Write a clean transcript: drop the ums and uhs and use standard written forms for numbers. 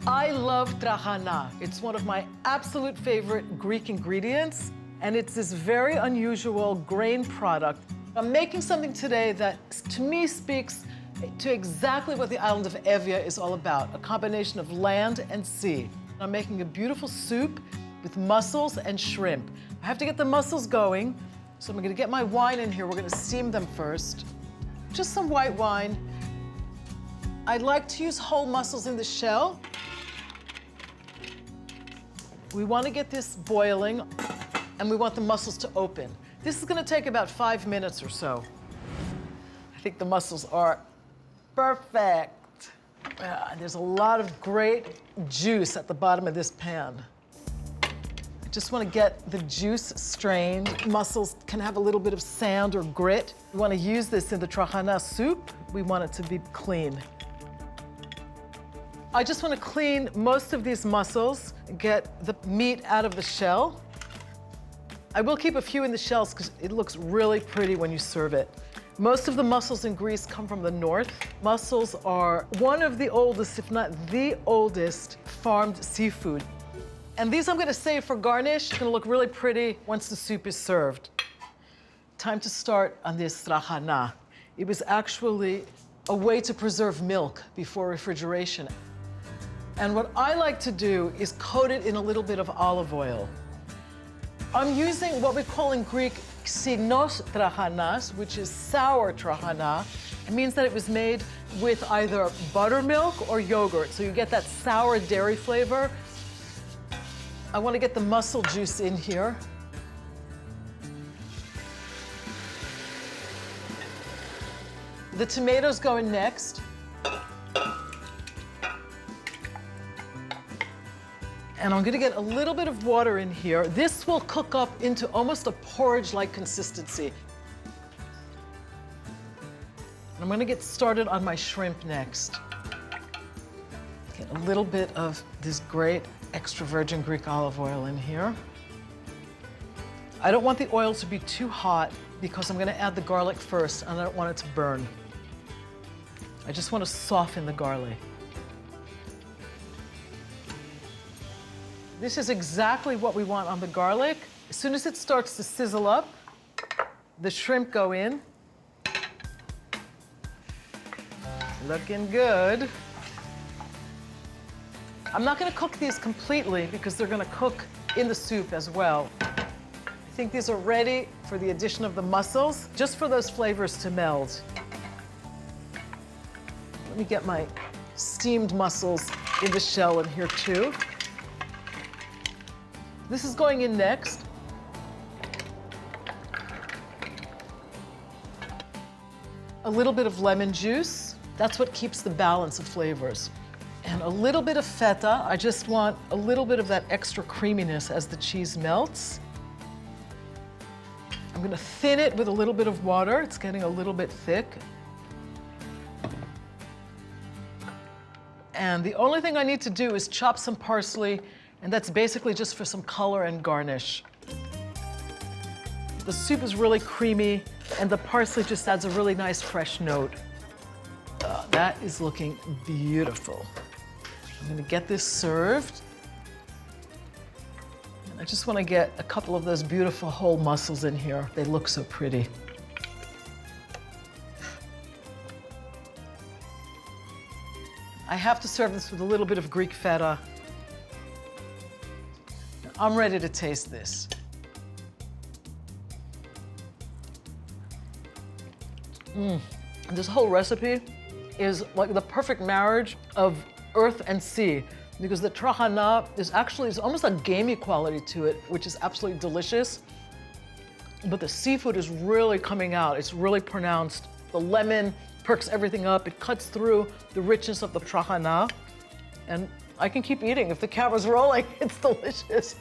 I love Trahana. It's one of my absolute favorite Greek ingredients, and it's this very unusual grain product. I'm making something today that, to me, speaks to exactly what the island of Evia is all about, a combination of land and sea. I'm making a beautiful soup with mussels and shrimp. I have to get the mussels going, so I'm gonna get my wine in here. We're gonna steam them first. Just some white wine. I like to use whole mussels in the shell. We want to get this boiling, and we want the mussels to open. This is going to take about 5 minutes or so. I think the mussels are perfect. There's a lot of great juice at the bottom of this pan. I just want to get the juice strained. Mussels can have a little bit of sand or grit. We want to use this in the Trahana soup. We want it to be clean. I just want to clean most of these mussels, get the meat out of the shell. I will keep a few in the shells because it looks really pretty when you serve it. Most of the mussels in Greece come from the north. Mussels are one of the oldest, if not the oldest, farmed seafood. And these I'm going to save for garnish. It's going to look really pretty once the soup is served. Time to start on this Trahana. It was actually a way to preserve milk before refrigeration. And what I like to do is coat it in a little bit of olive oil. I'm using what we call in Greek xinos trahanas, which is sour trahana. It means that it was made with either buttermilk or yogurt, so you get that sour dairy flavor. I want to get the mussel juice in here. The tomatoes go in next. And I'm gonna get a little bit of water in here. This will cook up into almost a porridge-like consistency. And I'm gonna get started on my shrimp next. Get a little bit of this great extra virgin Greek olive oil in here. I don't want the oil to be too hot because I'm gonna add the garlic first and I don't want it to burn. I just want to soften the garlic. This is exactly what we want on the garlic. As soon as it starts to sizzle up, the shrimp go in. Looking good. I'm not gonna cook these completely because they're gonna cook in the soup as well. I think these are ready for the addition of the mussels, just for those flavors to meld. Let me get my steamed mussels in the shell in here too. This is going in next. A little bit of lemon juice. That's what keeps the balance of flavors. And a little bit of feta. I just want a little bit of that extra creaminess as the cheese melts. I'm gonna thin it with a little bit of water. It's getting a little bit thick. And the only thing I need to do is chop some parsley, and that's basically just for some color and garnish. The soup is really creamy, and the parsley just adds a really nice fresh note. That is looking beautiful. I'm gonna get this served. And I just wanna get a couple of those beautiful whole mussels in here. They look so pretty. I have to serve this with a little bit of Greek feta. I'm ready to taste this. This whole recipe is like the perfect marriage of earth and sea, because the Trahana is almost a gamey quality to it, which is absolutely delicious. But the seafood is really coming out. It's really pronounced. The lemon perks everything up. It cuts through the richness of the Trahana. And I can keep eating. If the camera's rolling, it's delicious.